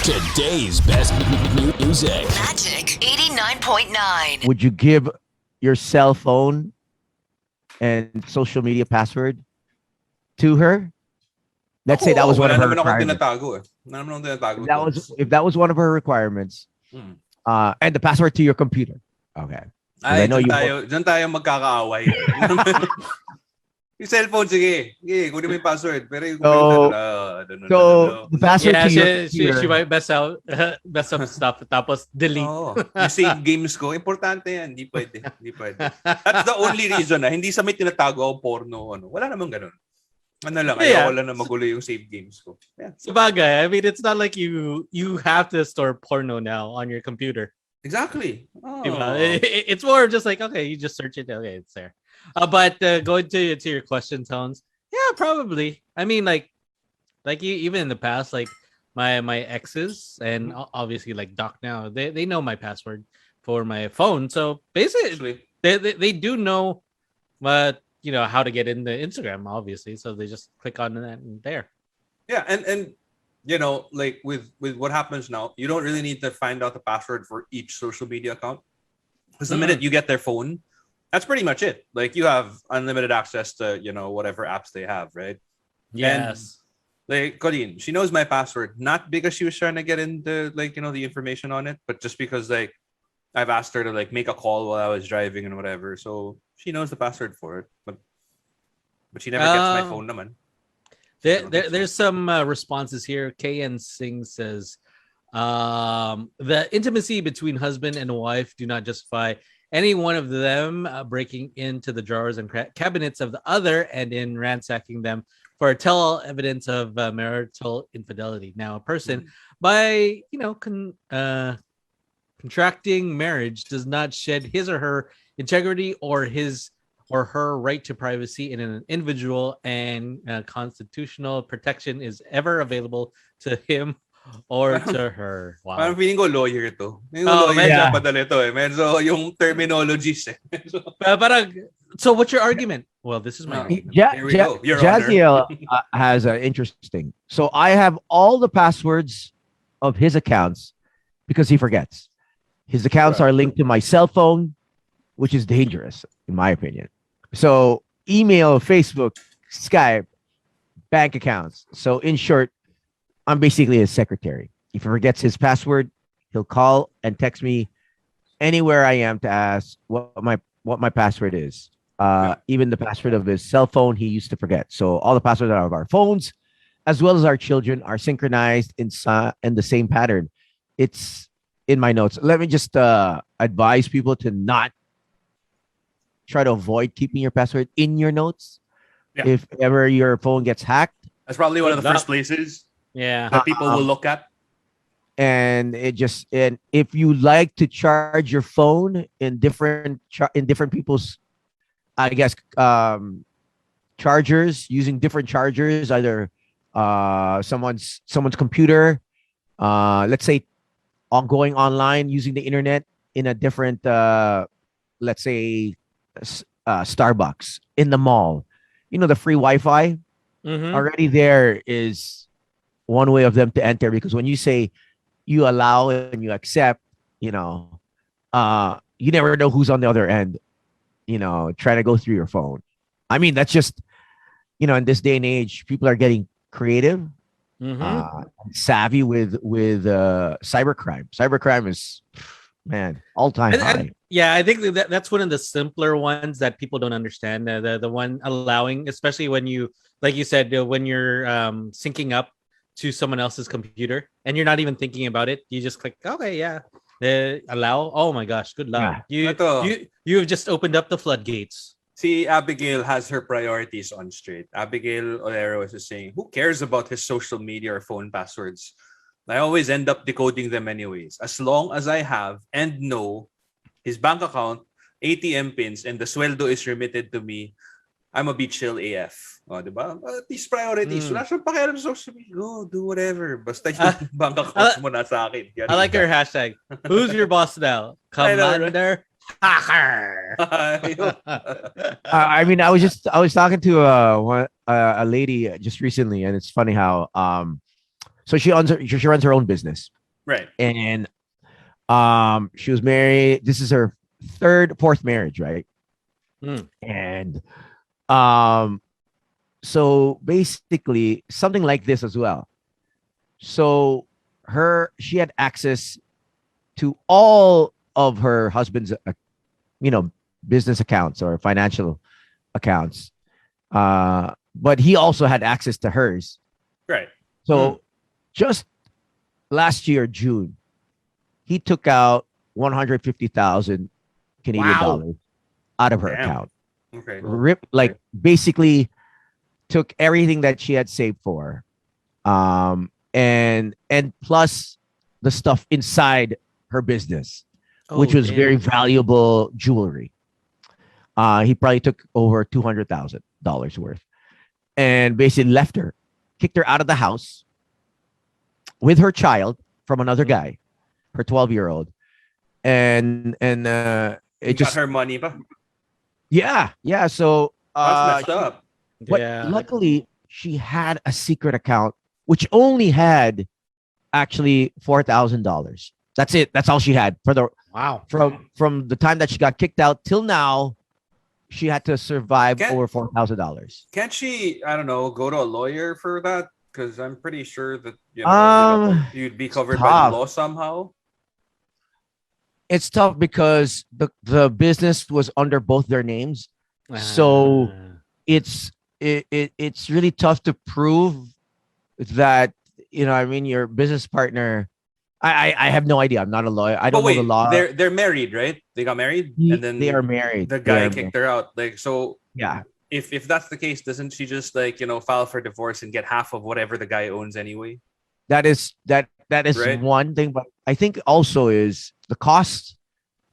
Today's best music. Magic 89.9. Would you give your cell phone and social media password to her? Let's say that was one wala of her naman akong requirements. tinatago eh. Wala naman akong tinatago. If that was one of her requirements, Hmm. and the password to your computer. Okay. I Ay, know dyan tayo magkakaaway. Yung cellphone, sige. Sige, kunin mo yung password. Pero yung computer, So the password Yeah, to your she computer. might mess up stuff tapos delete. Oo. Yung save games ko, importante yan. Hindi pwede. Hindi pwede. That's the only reason hindi sa may tinatago ako porno. Ano. Wala namang ganun. Ano lang, Yeah. ayaw lang na magulo yung save games ko. Yeah. Sabagay, I mean, it's not like you have to store porno now on your computer. Exactly. Oh. Diba? It's more just like, okay, you just search it, okay, it's there. But going to your question, Tones, yeah, probably. I mean, like even in the past, like my exes and obviously like Doc now, they know my password for my phone. So basically, they do know what how to get into Instagram, obviously. So they just click on that and there. Yeah, and like with what happens now, you don't really need to find out the password for each social media account. Because the minute you get their phone, that's pretty much it. Like you have unlimited access to, whatever apps they have, right? Yes. And, like Colleen, she knows my password, not because she was trying to get into the information on it, but just because like I've asked her to like make a call while I was driving and whatever. So she knows the password for it. But she never gets my phone naman. There's some responses here. KN Singh says, the intimacy between husband and wife do not justify any one of them breaking into the drawers and cabinets of the other and in ransacking them for tell evidence of marital infidelity. Now, a person by contracting marriage does not shed his or her integrity or his or her right to privacy in an individual, and constitutional protection is ever available to him or to her. Wow. Parang feeling ko lawyer to. Yung Oh, lawyer yeah. padala to eh. Medyo yung terminologies eh. So what's your argument? Well, this is my argument. Here we go, Your Honor. Jaziel has an interesting. So I have all the passwords of his accounts because he forgets. His accounts are linked to my cell phone, which is dangerous, in my opinion. So email, Facebook, Skype, bank accounts. So in short, I'm basically his secretary. If he forgets his password, he'll call and text me anywhere I am to ask what my password is. Even the password of his cell phone, he used to forget. So all the passwords of our phones, as well as our children, are synchronized in the same pattern. It's in my notes. Let me just advise people to not try to avoid keeping your password in your notes. Yeah. If ever your phone gets hacked, That's probably one of the first places Yeah. that people will look at. and if you like to charge your phone in different people's, I guess, chargers, using different chargers, either someone's computer, let's say going online using the internet in a different let's say Starbucks in the mall, the free Wi-Fi. Already there is one way of them to enter, because when you say you allow and you accept, you never know who's on the other end, trying to go through your phone. I mean, that's just, in this day and age, people are getting creative, savvy with cybercrime. Cybercrime is, man, all-time high. Yeah, I think that's one of the simpler ones that people don't understand. The one allowing, especially when you, like you said, when you're syncing up to someone else's computer and you're not even thinking about it. You just click, okay, yeah, allow. Oh my gosh, good luck. Yeah. You have just opened up the floodgates. See, Abigail has her priorities on straight. Abigail Olero was just saying, who cares about his social media or phone passwords? I always end up decoding them anyways. As long as I have and know his bank account, ATM pins, and the sweldo is remitted to me, I'm a be chill AF. O, diba? These priorities. Wala siyang pakialam sa social media. Go, do whatever. Basta yung bank account mo na sa akin. I like your hashtag. Who's your boss now? Commander Hacker. I mean, I was talking to a lady just recently, and it's funny how So she runs her own business, Right. and she was married. This is her fourth marriage, right? Mm. And so basically something like this as well. So she had access to all of her husband's business accounts or financial accounts, but he also had access to hers. Right. So just last year June, he took out 150,000 Canadian Wow. dollars out of her Damn. account. Okay. Basically took everything that she had saved for, and plus the stuff inside her business, which Oh, was damn. very valuable jewelry. He probably took over $200,000 worth, and basically left her, kicked her out of the house with her child from another guy, her 12-year-old, and It got her money pa. yeah. So That's messed up. but Yeah. luckily she had a secret account which only had actually $4,000. That's it. That's all she had Wow. from the time that she got kicked out till now. She had to survive Can't- over $4,000. Can't she, I don't know, go to a lawyer for that? Because I'm pretty sure that you'd be covered by tough. the law somehow. It's tough because the business was under both their names. So it's really tough to prove that, I mean, your business partner. I have no idea. I'm not a lawyer. I don't But wait, know the law. they're married, right? They got married, and then They are married. the They guy are kicked her out. Like, so Yeah. if that's the case, doesn't she just file for divorce and get half of whatever the guy owns anyway? That is Right. one thing, but I think also is the cost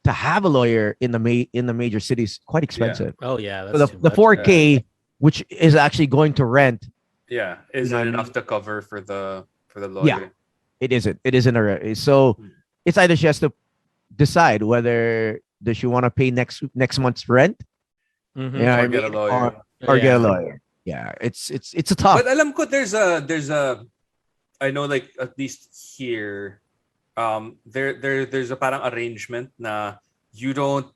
to have a lawyer in the major cities quite expensive. Oh yeah. So That's the 4K, which is actually going to rent, Yeah, is You know it what I enough mean? to cover for the lawyer? Yeah. it isn't. It isn't so. It's either she has to decide whether does she want to pay next month's rent, Mhm. you know what I Or get a mean? lawyer. or get a Yeah. lawyer. Yeah, it's a tough. But alam ko there's a I know, like, at least here there's a parang arrangement na you don't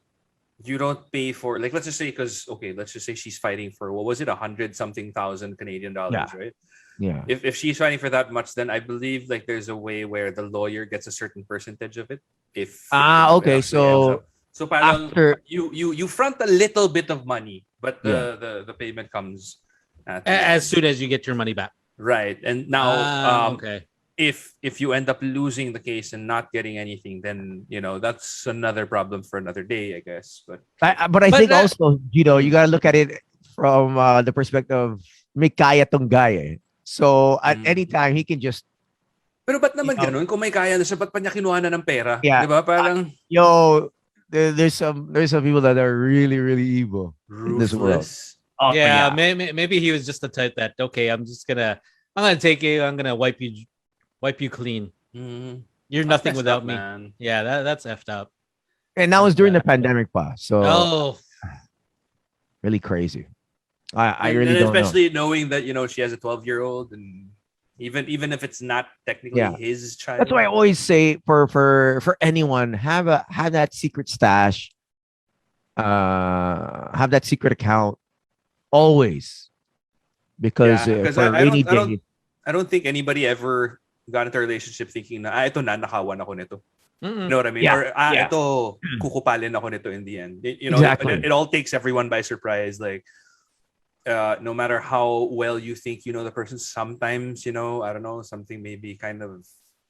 pay for, like, let's just say, let's just say she's fighting for, what was it, 100-something thousand Canadian dollars, right? Yeah. If she's fighting for that much, then I believe like there's a way where the lawyer gets a certain percentage of it. If Okay. it actually ends up. So parang After you front a little bit of money, but the payment comes at the As end. soon as you get your money back. Right. And now Okay. if you end up losing the case and not getting anything, then that's another problem for another day, I guess. But I But think that- also, you gotta look at it from the perspective of may kaya tong guy eh. So at any time he can just pero ba't naman You know- ganun? Kung may kaya na siya, ba't pa niya kinuha na ng pera? Yeah. Di ba? Parang there's some people that are really, really evil in this world. ruthless. Oh, Yeah, maybe he was just the type that, okay, I'm gonna take you, I'm gonna wipe you clean. Mhm. You're That's nothing messed without up, me. man. Yeah, that's effed up. And that was during the pandemic pa. So Oh, really crazy. I And- really and don't know. especially knowing that she has a 12-year-old, and even if it's not technically Yeah. his child. That's why I always say for anyone, have that secret stash, have that secret account always, because Yeah, 'cause for I rainy don't- days. I don't think anybody ever got into a relationship thinking na ito na, nakawan ako nito. mm-mm. You know what I mean? Yeah, Or yeah. ito, kukupalin ako nito in the end. Exactly. It all takes everyone by surprise. Like, no matter how well you think the person, sometimes, I don't know, something maybe kind of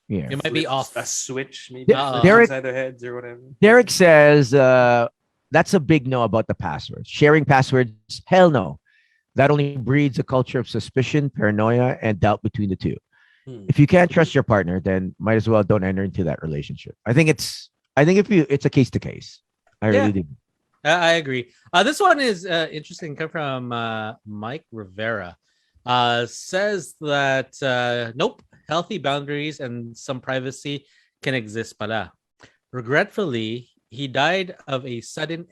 You Yeah. might be flips, off. a switch maybe Uh, flips Derek- inside their heads or whatever. Derek says that's a big no about the passwords. Sharing passwords, hell no. That only breeds a culture of suspicion, paranoia, and doubt between the two. If you can't trust your partner, then might as well don't enter into that relationship. I think it's a case to case. I Yeah. really do. I agree. This one is interesting. Come from Mike Rivera. Says that nope, healthy boundaries and some privacy can exist. Pala. Regretfully, he died of a sudden.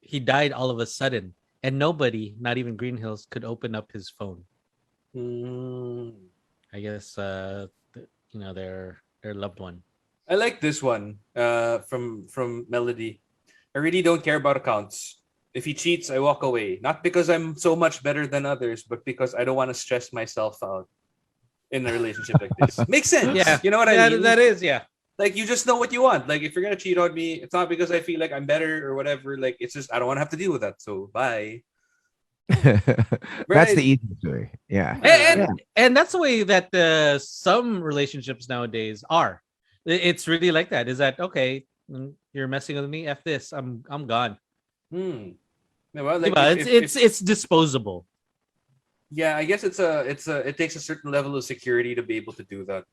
He died all of a sudden, and nobody, not even Green Hills, could open up his phone. Hmm. I guess their loved one. I like this one from Melody. I really don't care about accounts. If he cheats, I walk away. Not because I'm so much better than others, but because I don't want to stress myself out in a relationship like this. Makes sense. Yeah. You know what I mean? That is, yeah. Like, you just know what you want. Like, if you're gonna cheat on me, it's not because I feel like I'm better or whatever. Like, it's just I don't want to have to deal with that. So bye. That's the easiest way. Yeah. And that's the way that some relationships nowadays are. It's really like that. Is that okay? You're messing with me. F this. I'm gone. Yeah, well, like, Diba? It's disposable. yeah, I guess it takes a certain level of security to be able to do that.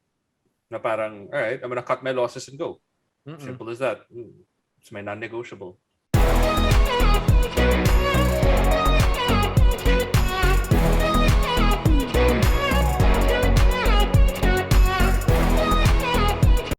Na parang, all right, I'm gonna cut my losses and go. Mm-mm. Simple as that. It's my non-negotiable.